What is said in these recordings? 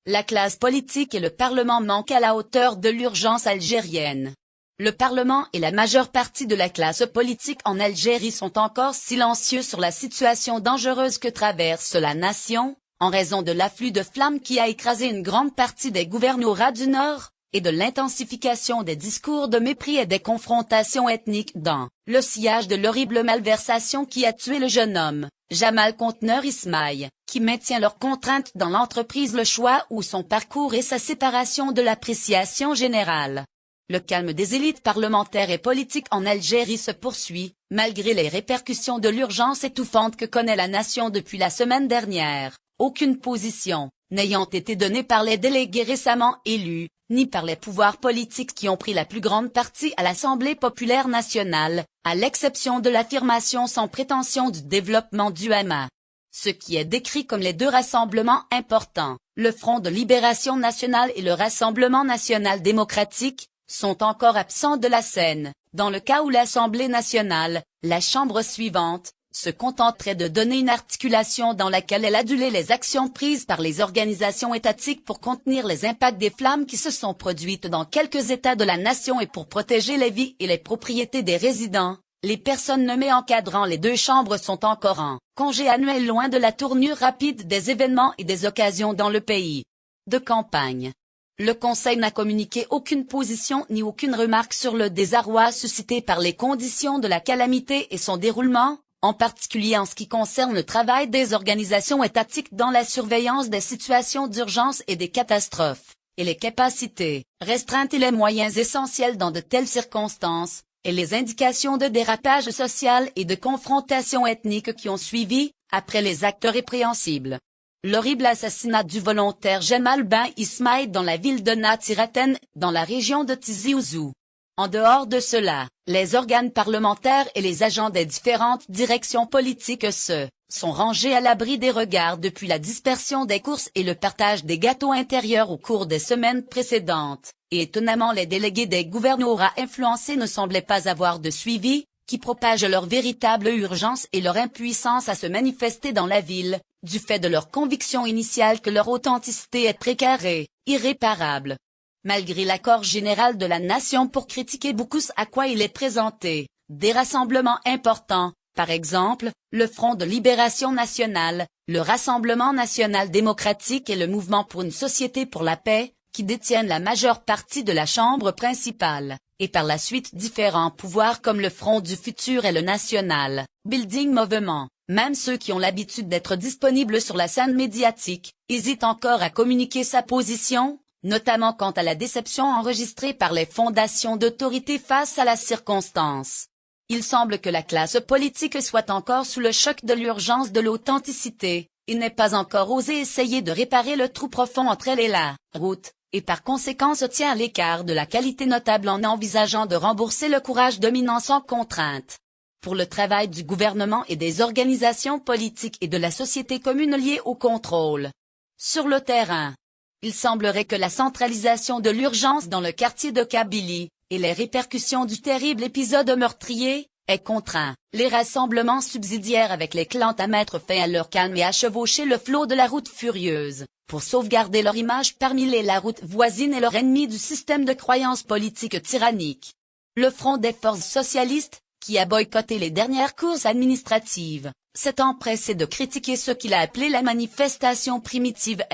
La classe politique et le Parlement manquent à la hauteur de l'urgence algérienne. Le Parlement et la majeure partie de la classe politique en Algérie sont encore silencieux sur la situation dangereuse que traverse la nation, en raison de l'afflux de flammes qui a écrasé une grande partie des gouvernorats du Nord, et de l'intensification des discours de mépris et des confrontations ethniques dans le sillage de l'horrible malversation qui a tué le jeune homme, Jamal Conteneur Ismaïl, qui maintient leurs contraintes dans l'entreprise le choix ou son parcours et sa séparation de l'appréciation générale. Le calme des élites parlementaires et politiques en Algérie se poursuit, malgré les répercussions de l'urgence étouffante que connaît la nation depuis la semaine dernière. Aucune position n'ayant été donnée par les délégués récemment élus, ni par les pouvoirs politiques qui ont pris la plus grande partie à l'Assemblée populaire nationale, à l'exception de l'affirmation sans prétention du développement du Hama. Ce qui est décrit comme les deux rassemblements importants, le Front de Libération Nationale et le Rassemblement National Démocratique, sont encore absents de la scène, dans le cas où l'Assemblée nationale, la chambre suivante, se contenterait de donner une articulation dans laquelle elle adulait les actions prises par les organisations étatiques pour contenir les impacts des flammes qui se sont produites dans quelques États de la nation et pour protéger les vies et les propriétés des résidents. Les personnes nommées encadrant les deux chambres sont encore en congé annuel loin de la tournure rapide des événements et des occasions dans le pays. De campagne. Le Conseil n'a communiqué aucune position ni aucune remarque sur le désarroi suscité par les conditions de la calamité et son déroulement, en particulier en ce qui concerne le travail des organisations étatiques dans la surveillance des situations d'urgence et des catastrophes, et les capacités restreintes et les moyens essentiels dans de telles circonstances, et les indications de dérapage social et de confrontation ethnique qui ont suivi, après les actes répréhensibles. L'horrible assassinat du volontaire Jamal Ben Ismaïl dans la ville de Natsiraten, dans la région de Tizi Ouzou. En dehors de cela, les organes parlementaires et les agents des différentes directions politiques sont rangés à l'abri des regards depuis la dispersion des courses et le partage des gâteaux intérieurs au cours des semaines précédentes, et étonnamment les délégués des gouvernorats influencés ne semblaient pas avoir de suivi, qui propage leur véritable urgence et leur impuissance à se manifester dans la ville, du fait de leur conviction initiale que leur authenticité est précaire et irréparable. Malgré l'accord général de la nation pour critiquer beaucoup ce à quoi il est présenté, des rassemblements importants, par exemple, le Front de Libération Nationale, le Rassemblement National Démocratique et le Mouvement pour une Société pour la Paix, qui détiennent la majeure partie de la Chambre principale, et par la suite différents pouvoirs comme le Front du Futur et le National Building Movement, même ceux qui ont l'habitude d'être disponibles sur la scène médiatique, hésitent encore à communiquer sa position, notamment quant à la déception enregistrée par les fondations d'autorité face à la circonstance. Il semble que la classe politique soit encore sous le choc de l'urgence de l'authenticité, et n'ait pas encore osé essayer de réparer le trou profond entre elle et la route, et par conséquent se tient à l'écart de la qualité notable en envisageant de rembourser le courage dominant sans contrainte. Pour le travail du gouvernement et des organisations politiques et de la société commune liées au contrôle. Sur le terrain, il semblerait que la centralisation de l'urgence dans le quartier de Kabylie, et les répercussions du terrible épisode meurtrier, ait contraint les rassemblements subsidiaires avec les clans à mettre fin à leur calme et à chevaucher le flot de la route furieuse, pour sauvegarder leur image parmi la route voisine et leur ennemi du système de croyances politiques tyranniques. Le Front des forces socialistes, qui a boycotté les dernières courses administratives, s'est empressé de critiquer ce qu'il a appelé la manifestation primitive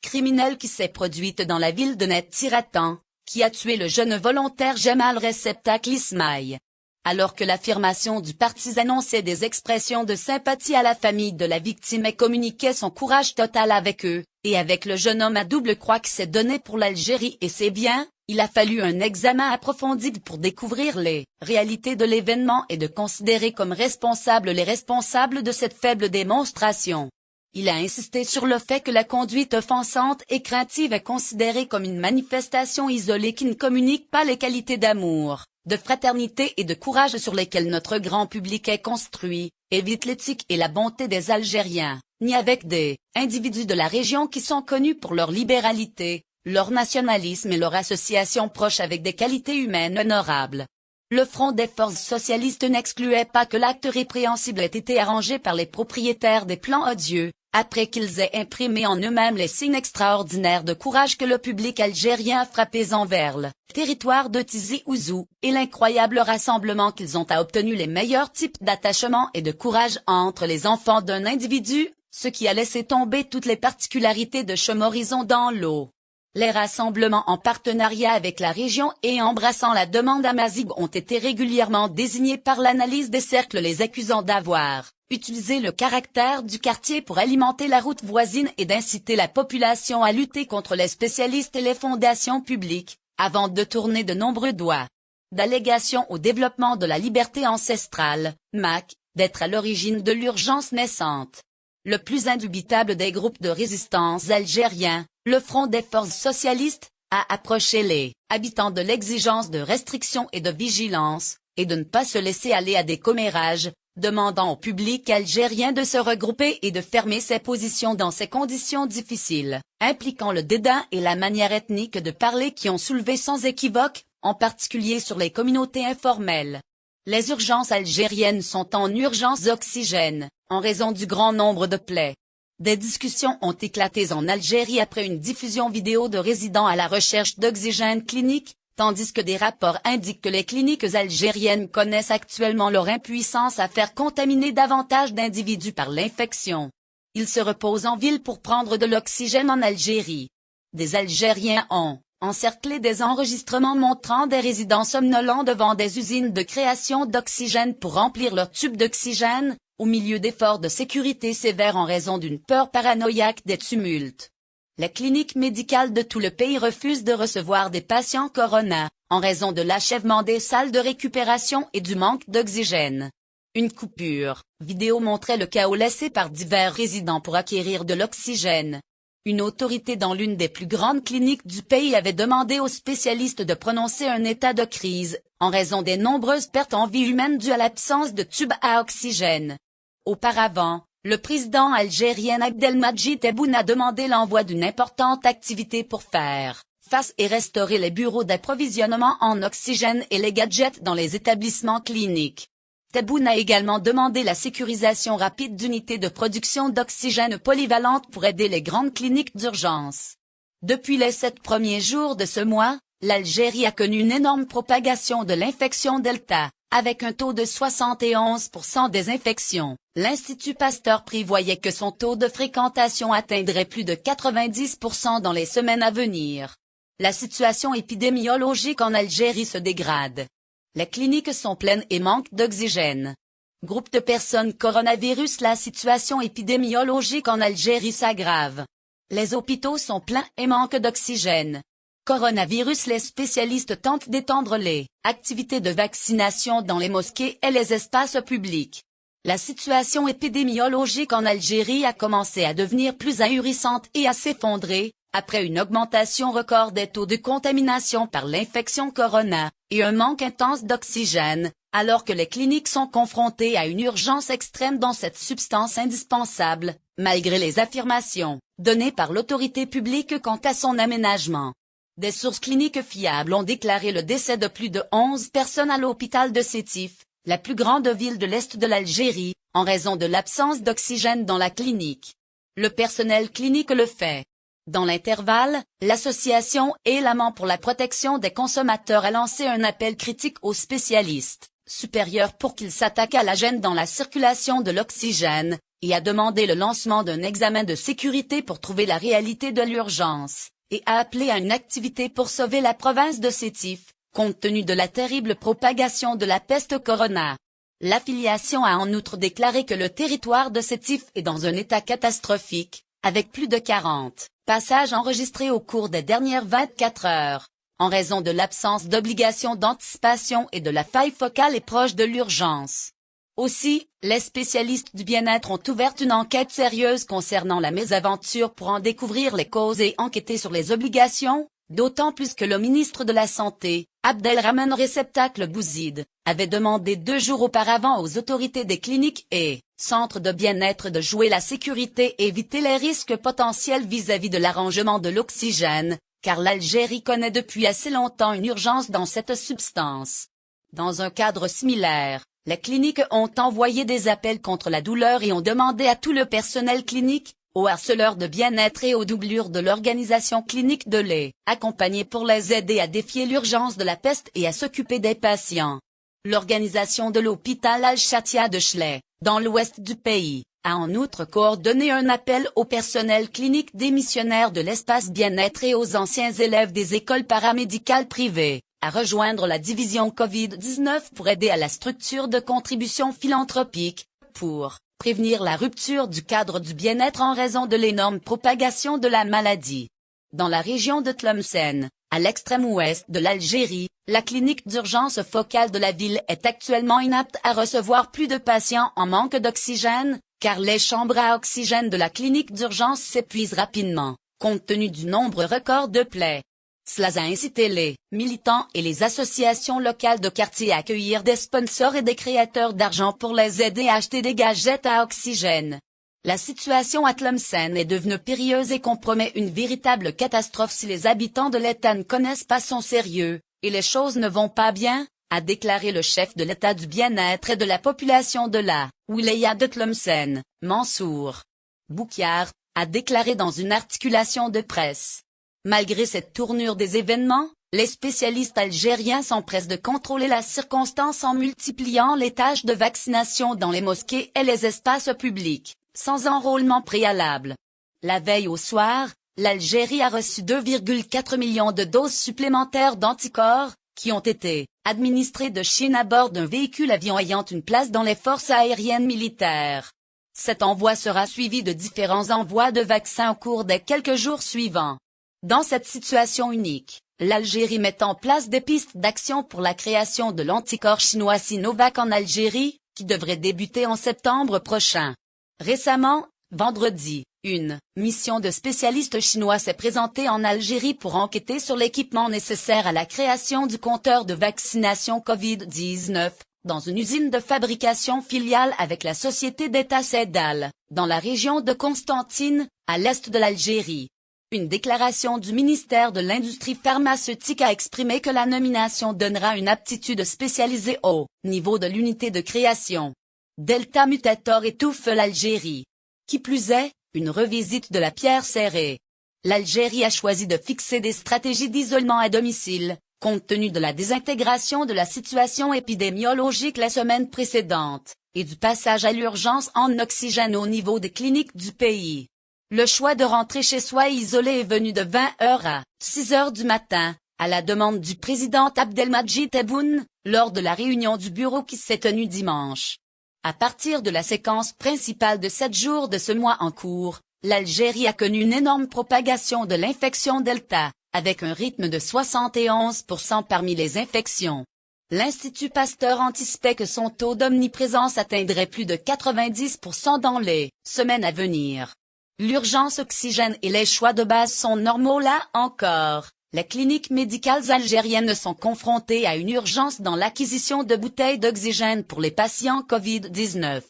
criminelle qui s'est produite dans la ville de Natsiratan, qui a tué le jeune volontaire Jamal Receptacle Ismaïl. Alors que l'affirmation du parti annonçait des expressions de sympathie à la famille de la victime et communiquait son courage total avec eux, et avec le jeune homme à double croix qui s'est donné pour l'Algérie et ses biens, il a fallu un examen approfondi pour découvrir les réalités de l'événement et de considérer comme responsables les responsables de cette faible démonstration. Il a insisté sur le fait que la conduite offensante et craintive est considérée comme une manifestation isolée qui ne communique pas les qualités d'amour, de fraternité et de courage sur lesquelles notre grand public est construit, évite l'éthique et la bonté des Algériens, ni avec des individus de la région qui sont connus pour leur libéralité, leur nationalisme et leur association proche avec des qualités humaines honorables. Le Front des forces socialistes n'excluait pas que l'acte répréhensible ait été arrangé par les propriétaires des plans odieux, après qu'ils aient imprimé en eux-mêmes les signes extraordinaires de courage que le public algérien a frappés envers le territoire de Tizi Ouzou, et l'incroyable rassemblement qu'ils ont obtenu les meilleurs types d'attachement et de courage entre les enfants d'un individu, ce qui a laissé tomber toutes les particularités de Chemorizon dans l'eau. Les rassemblements en partenariat avec la région et embrassant la demande amazigh ont été régulièrement désignés par l'analyse des cercles les accusant d'avoir utilisé le caractère du quartier pour alimenter la route voisine et d'inciter la population à lutter contre les spécialistes et les fondations publiques, avant de tourner de nombreux doigts d'allégations au développement de la liberté ancestrale, MAC, d'être à l'origine de l'urgence naissante. Le plus indubitable des groupes de résistance algériens, le Front des forces socialistes, a approché les habitants de l'exigence de restriction et de vigilance, et de ne pas se laisser aller à des commérages, demandant au public algérien de se regrouper et de fermer ses positions dans ces conditions difficiles, impliquant le dédain et la manière ethnique de parler qui ont soulevé sans équivoque, en particulier sur les communautés informelles. Les urgences algériennes sont en urgence d'oxygène, en raison du grand nombre de plaies. Des discussions ont éclaté en Algérie après une diffusion vidéo de résidents à la recherche d'oxygène clinique, tandis que des rapports indiquent que les cliniques algériennes connaissent actuellement leur impuissance à faire contaminer davantage d'individus par l'infection. Ils se reposent en ville pour prendre de l'oxygène en Algérie. Des Algériens ont encerclé des enregistrements montrant des résidents somnolents devant des usines de création d'oxygène pour remplir leurs tubes d'oxygène, au milieu d'efforts de sécurité sévères en raison d'une peur paranoïaque des tumultes. Les cliniques médicales de tout le pays refusent de recevoir des patients corona, en raison de l'achèvement des salles de récupération et du manque d'oxygène. Une coupure vidéo montrait le chaos laissé par divers résidents pour acquérir de l'oxygène. Une autorité dans l'une des plus grandes cliniques du pays avait demandé aux spécialistes de prononcer un état de crise, en raison des nombreuses pertes en vie humaine dues à l'absence de tubes à oxygène. Auparavant, le président algérien Abdelmadjid Tebboune a demandé l'envoi d'une importante activité pour faire face et restaurer les bureaux d'approvisionnement en oxygène et les gadgets dans les établissements cliniques. Tebboune a également demandé la sécurisation rapide d'unités de production d'oxygène polyvalentes pour aider les grandes cliniques d'urgence. Depuis les 7 premiers jours de ce mois, l'Algérie a connu une énorme propagation de l'infection Delta, avec un taux de 71% des infections. L'Institut Pasteur prévoyait que son taux de fréquentation atteindrait plus de 90% dans les semaines à venir. La situation épidémiologique en Algérie se dégrade. Les cliniques sont pleines et manquent d'oxygène. Groupe de personnes coronavirus. La situation épidémiologique en Algérie s'aggrave. Les hôpitaux sont pleins et manquent d'oxygène. Coronavirus. Les spécialistes tentent d'étendre les activités de vaccination dans les mosquées et les espaces publics. La situation épidémiologique en Algérie a commencé à devenir plus ahurissante et à s'effondrer, après une augmentation record des taux de contamination par l'infection corona, et un manque intense d'oxygène, alors que les cliniques sont confrontées à une urgence extrême dans cette substance indispensable, malgré les affirmations données par l'autorité publique quant à son aménagement. Des sources cliniques fiables ont déclaré le décès de plus de 11 personnes à l'hôpital de Sétif, la plus grande ville de l'Est de l'Algérie, en raison de l'absence d'oxygène dans la clinique. Le personnel clinique le fait. Dans l'intervalle, l'association Éléments pour la protection des consommateurs a lancé un appel critique aux spécialistes supérieurs pour qu'ils s'attaquent à la gêne dans la circulation de l'oxygène, et a demandé le lancement d'un examen de sécurité pour trouver la réalité de l'urgence, et a appelé à une activité pour sauver la province de Sétif, compte tenu de la terrible propagation de la peste corona. L'affiliation a en outre déclaré que le territoire de Sétif est dans un état catastrophique, avec plus de 40 passages enregistrés au cours des dernières 24 heures, en raison de l'absence d'obligation d'anticipation et de la faille focale et proche de l'urgence. Aussi, les spécialistes du bien-être ont ouvert une enquête sérieuse concernant la mésaventure pour en découvrir les causes et enquêter sur les obligations, d'autant plus que le ministre de la Santé, Abdelrahman Réceptacle Bouzid, avait demandé 2 jours auparavant aux autorités des cliniques et centres de bien-être de jouer la sécurité et éviter les risques potentiels vis-à-vis de l'arrangement de l'oxygène, car l'Algérie connaît depuis assez longtemps une urgence dans cette substance. Dans un cadre similaire, les cliniques ont envoyé des appels contre la douleur et ont demandé à tout le personnel clinique aux harceleurs de bien-être et aux doublures de l'organisation clinique de les accompagner pour les aider à défier l'urgence de la peste et à s'occuper des patients. L'organisation de l'hôpital Al-Shatia de Chley, dans l'ouest du pays, a en outre coordonné un appel au personnel clinique démissionnaire de l'espace bien-être et aux anciens élèves des écoles paramédicales privées, à rejoindre la division COVID-19 pour aider à la structure de contribution philanthropique, pour prévenir la rupture du cadre du bien-être en raison de l'énorme propagation de la maladie. Dans la région de Tlemcen, à l'extrême ouest de l'Algérie, la clinique d'urgence focale de la ville est actuellement inapte à recevoir plus de patients en manque d'oxygène, car les chambres à oxygène de la clinique d'urgence s'épuisent rapidement, compte tenu du nombre record de plaies. Cela a incité les militants et les associations locales de quartier à accueillir des sponsors et des créateurs d'argent pour les aider à acheter des gadgets à oxygène. La situation à Tlemcen est devenue périlleuse et compromet une véritable catastrophe si les habitants de l'État ne connaissent pas son sérieux, et les choses ne vont pas bien, a déclaré le chef de l'État du bien-être et de la population de la wilaya de Tlemcen, Mansour Boukiar, a déclaré dans une articulation de presse. Malgré cette tournure des événements, les spécialistes algériens s'empressent de contrôler la circonstance en multipliant les tâches de vaccination dans les mosquées et les espaces publics, sans enrôlement préalable. La veille au soir, l'Algérie a reçu 2,4 millions de doses supplémentaires d'anticorps, qui ont été administrées de Chine à bord d'un véhicule-avion ayant une place dans les forces aériennes militaires. Cet envoi sera suivi de différents envois de vaccins au cours des quelques jours suivants. Dans cette situation unique, l'Algérie met en place des pistes d'action pour la création de l'anticorps chinois Sinovac en Algérie, qui devrait débuter en septembre prochain. Récemment, vendredi, une mission de spécialistes chinois s'est présentée en Algérie pour enquêter sur l'équipement nécessaire à la création du compteur de vaccination Covid-19, dans une usine de fabrication filiale avec la société d'État Cédal, dans la région de Constantine, à l'est de l'Algérie. Une déclaration du ministère de l'Industrie pharmaceutique a exprimé que la nomination donnera une aptitude spécialisée au niveau de l'unité de création. Delta Mutator étouffe l'Algérie. Qui plus est, une revisite de la pierre serrée. L'Algérie a choisi de fixer des stratégies d'isolement à domicile, compte tenu de la désintégration de la situation épidémiologique la semaine précédente, et du passage à l'urgence en oxygène au niveau des cliniques du pays. Le choix de rentrer chez soi isolé est venu de 20h à 6h du matin, à la demande du président Abdelmadjid Tebboune, lors de la réunion du bureau qui s'est tenue dimanche. À partir de la séquence principale de 7 jours de ce mois en cours, l'Algérie a connu une énorme propagation de l'infection Delta, avec un rythme de 71% parmi les infections. L'Institut Pasteur anticipait que son taux d'omniprésence atteindrait plus de 90% dans les semaines à venir. L'urgence oxygène et les choix de base sont normaux là encore. Les cliniques médicales algériennes sont confrontées à une urgence dans l'acquisition de bouteilles d'oxygène pour les patients Covid-19.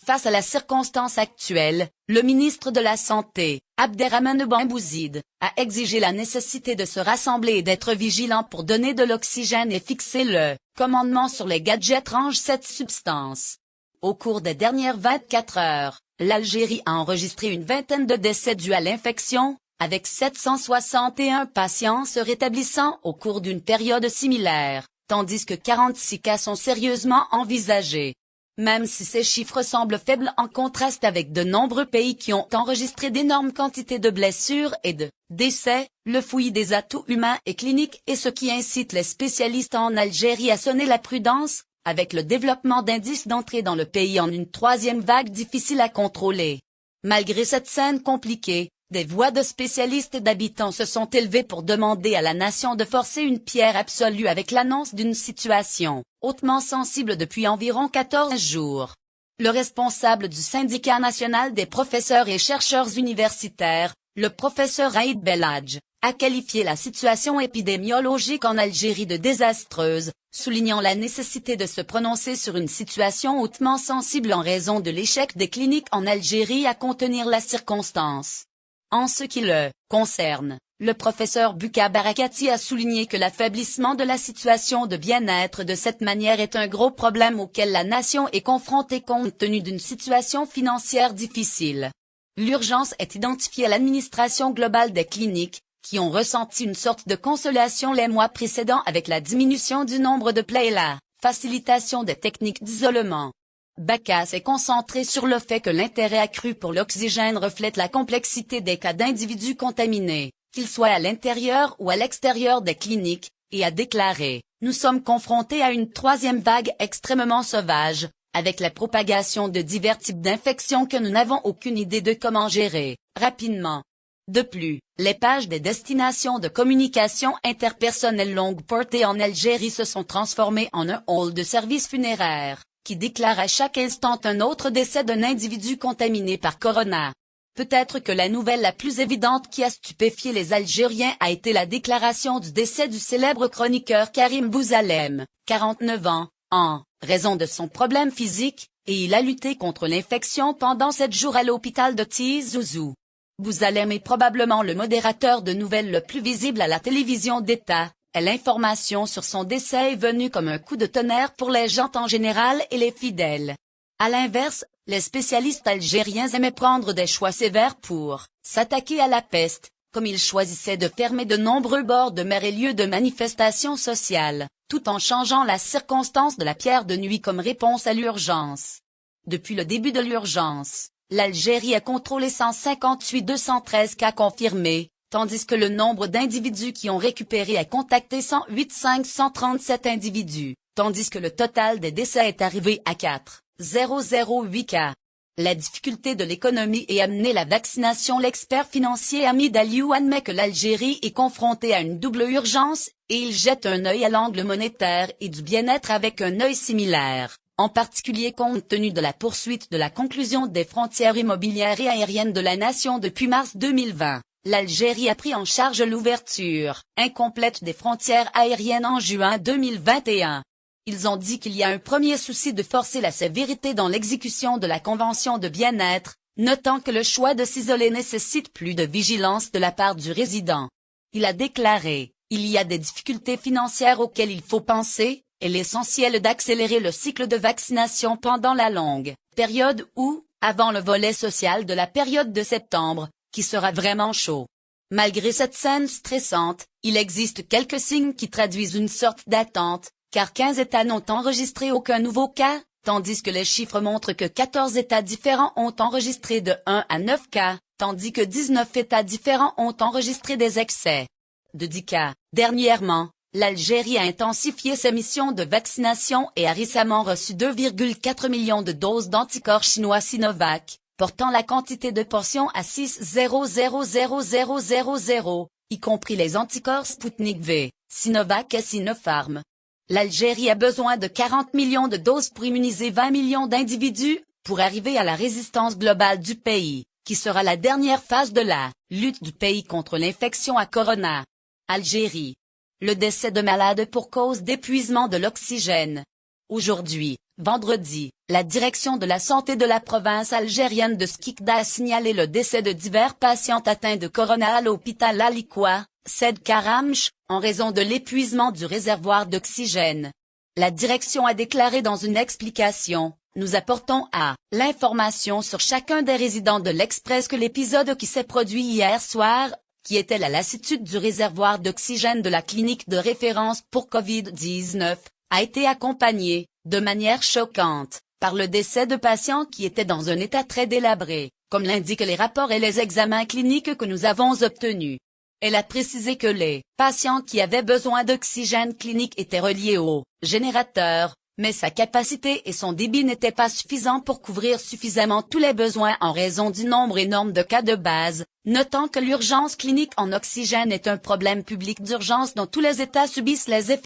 Face à la circonstance actuelle, le ministre de la Santé, Abderrahmane Ben Bouzid, a exigé la nécessité de se rassembler et d'être vigilant pour donner de l'oxygène et fixer le commandement sur les gadgets range cette substance. Au cours des dernières 24 heures, l'Algérie a enregistré une vingtaine de décès dus à l'infection, avec 761 patients se rétablissant au cours d'une période similaire, tandis que 46 cas sont sérieusement envisagés. Même si ces chiffres semblent faibles en contraste avec de nombreux pays qui ont enregistré d'énormes quantités de blessures et de décès, le fouillis des atouts humains et cliniques est ce qui incite les spécialistes en Algérie à sonner la prudence, avec le développement d'indices d'entrée dans le pays en une troisième vague difficile à contrôler. Malgré cette scène compliquée, des voix de spécialistes et d'habitants se sont élevées pour demander à la nation de forcer une pierre absolue avec l'annonce d'une situation hautement sensible depuis environ 14 jours. Le responsable du syndicat national des professeurs et chercheurs universitaires, le professeur Aïd Belhadj, a qualifié la situation épidémiologique en Algérie de désastreuse, soulignant la nécessité de se prononcer sur une situation hautement sensible en raison de l'échec des cliniques en Algérie à contenir la circonstance. En ce qui le concerne, le professeur Buka Barakati a souligné que l'affaiblissement de la situation de bien-être de cette manière est un gros problème auquel la nation est confrontée compte tenu d'une situation financière difficile. L'urgence est identifiée à l'administration globale des cliniques, qui ont ressenti une sorte de consolation les mois précédents avec la diminution du nombre de plaies et la facilitation des techniques d'isolement. Bacchus est concentré sur le fait que l'intérêt accru pour l'oxygène reflète la complexité des cas d'individus contaminés, qu'ils soient à l'intérieur ou à l'extérieur des cliniques, et a déclaré « Nous sommes confrontés à une troisième vague extrêmement sauvage, avec la propagation de divers types d'infections que nous n'avons aucune idée de comment gérer, rapidement. » De plus, les pages des destinations de communication interpersonnelle longue portées en Algérie se sont transformées en un hall de services funéraires, qui déclare à chaque instant un autre décès d'un individu contaminé par corona. Peut-être que la nouvelle la plus évidente qui a stupéfié les Algériens a été la déclaration du décès du célèbre chroniqueur Karim Bousalem, 49 ans, en raison de son problème physique, et il a lutté contre l'infection pendant 7 jours à l'hôpital de Tizi-Ouzou. Bousalem est probablement le modérateur de nouvelles le plus visible à la télévision d'État, et l'information sur son décès est venue comme un coup de tonnerre pour les gens en général et les fidèles. À l'inverse, les spécialistes algériens aimaient prendre des choix sévères pour s'attaquer à la peste, comme ils choisissaient de fermer de nombreux bords de mer et lieux de manifestations sociales, tout en changeant la circonstance de la pierre de nuit comme réponse à l'urgence. Depuis le début de l'urgence, l'Algérie a contrôlé 158 213 cas confirmés, tandis que le nombre d'individus qui ont récupéré a contacté 108 537 individus, tandis que le total des décès est arrivé à 4,008 cas. La difficulté de l'économie est amenée la vaccination. L'expert financier Hamid Aliou admet que l'Algérie est confrontée à une double urgence, et il jette un œil à l'angle monétaire et du bien-être avec un œil similaire, en particulier compte tenu de la poursuite de la conclusion des frontières immobilières et aériennes de la nation depuis mars 2020. L'Algérie a pris en charge l'ouverture incomplète des frontières aériennes en juin 2021. Ils ont dit qu'il y a un premier souci de forcer la sévérité dans l'exécution de la convention de bien-être, notant que le choix de s'isoler nécessite plus de vigilance de la part du résident. Il a déclaré « Il y a des difficultés financières auxquelles il faut penser, et l'essentiel d'accélérer le cycle de vaccination pendant la longue période où, avant le volet social de la période de septembre, qui sera vraiment chaud. » Malgré cette scène stressante, il existe quelques signes qui traduisent une sorte d'attente, car 15 États n'ont enregistré aucun nouveau cas, tandis que les chiffres montrent que 14 États différents ont enregistré de 1 à 9 cas, tandis que 19 États différents ont enregistré des excès de 10 cas. Dernièrement, l'Algérie a intensifié ses missions de vaccination et a récemment reçu 2,4 millions de doses d'anticorps chinois Sinovac, portant la quantité de portions à 6,000,000, y compris les anticorps Sputnik V, Sinovac et Sinopharm. L'Algérie a besoin de 40 millions de doses pour immuniser 20 millions d'individus, pour arriver à la résistance globale du pays, qui sera la dernière phase de la lutte du pays contre l'infection à corona. Algérie. Le décès de malades pour cause d'épuisement de l'oxygène. Aujourd'hui, vendredi, la direction de la santé de la province algérienne de Skikda a signalé le décès de divers patients atteints de corona à l'hôpital Alikwa, Sed Karamch, en raison de l'épuisement du réservoir d'oxygène. La direction a déclaré dans une explication « Nous apportons à l'information sur chacun des résidents de l'Express que l'épisode qui s'est produit hier soir, qui était la lassitude du réservoir d'oxygène de la clinique de référence pour Covid-19, a été accompagné, de manière choquante, par le décès de patients qui étaient dans un état très délabré, comme l'indiquent les rapports et les examens cliniques que nous avons obtenus. » Elle a précisé que les patients qui avaient besoin d'oxygène clinique étaient reliés au générateur, mais sa capacité et son débit n'étaient pas suffisants pour couvrir suffisamment tous les besoins en raison du nombre énorme de cas de base, notant que l'urgence clinique en oxygène est un problème public d'urgence dont tous les États subissent les effets.